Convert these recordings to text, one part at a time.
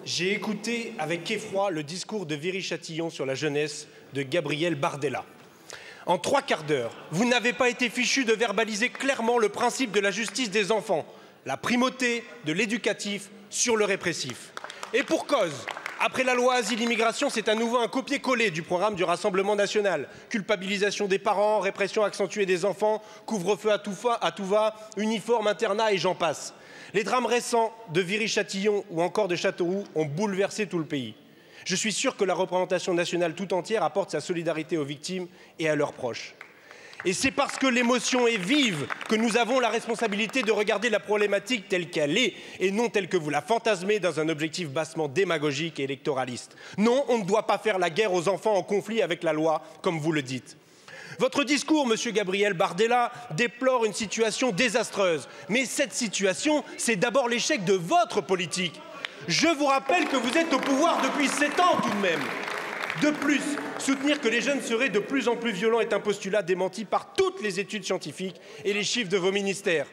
J'ai écouté avec effroi le discours de Viry-Châtillon sur la jeunesse de Gabriel Bardella. En 3 quarts d'heure, vous n'avez pas été fichu de verbaliser clairement le principe de la justice des enfants, la primauté de l'éducatif sur le répressif. Et pour cause, après la loi Asile-Immigration, c'est à nouveau un copier-coller du programme du Rassemblement national. Culpabilisation des parents, répression accentuée des enfants, couvre-feu à tout va, uniforme, internat et j'en passe. Les drames récents de Viry-Châtillon ou encore de Châteauroux ont bouleversé tout le pays. Je suis sûr que la représentation nationale tout entière apporte sa solidarité aux victimes et à leurs proches. Et c'est parce que l'émotion est vive que nous avons la responsabilité de regarder la problématique telle qu'elle est et non telle que vous la fantasmez dans un objectif bassement démagogique et électoraliste. Non, on ne doit pas faire la guerre aux enfants en conflit avec la loi, comme vous le dites. Votre discours, monsieur Gabriel Bardella, déplore une situation désastreuse. Mais cette situation, c'est d'abord l'échec de votre politique. Je vous rappelle que vous êtes au pouvoir depuis 7 ans tout de même. De plus, soutenir que les jeunes seraient de plus en plus violents est un postulat démenti par toutes les études scientifiques et les chiffres de vos ministères.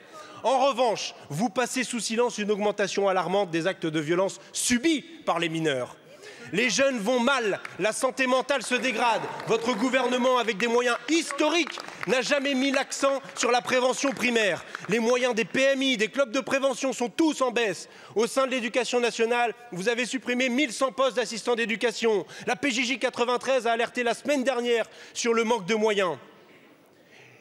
En revanche, vous passez sous silence une augmentation alarmante des actes de violence subis par les mineurs. Les jeunes vont mal, la santé mentale se dégrade. Votre gouvernement, avec des moyens historiques, n'a jamais mis l'accent sur la prévention primaire. Les moyens des PMI, des clubs de prévention sont tous en baisse. Au sein de l'éducation nationale, vous avez supprimé 1100 postes d'assistants d'éducation. La PJJ 93 a alerté la semaine dernière sur le manque de moyens.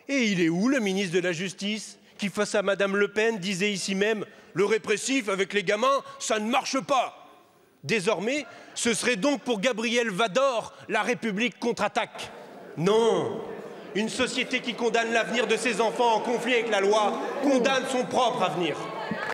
Et il est où le ministre de la Justice qui, face à Madame Le Pen, disait ici même « Le répressif avec les gamins, ça ne marche pas ». Désormais, ce serait donc pour Gabriel Vador la République contre-attaque. Non, une société qui condamne l'avenir de ses enfants en conflit avec la loi condamne son propre avenir.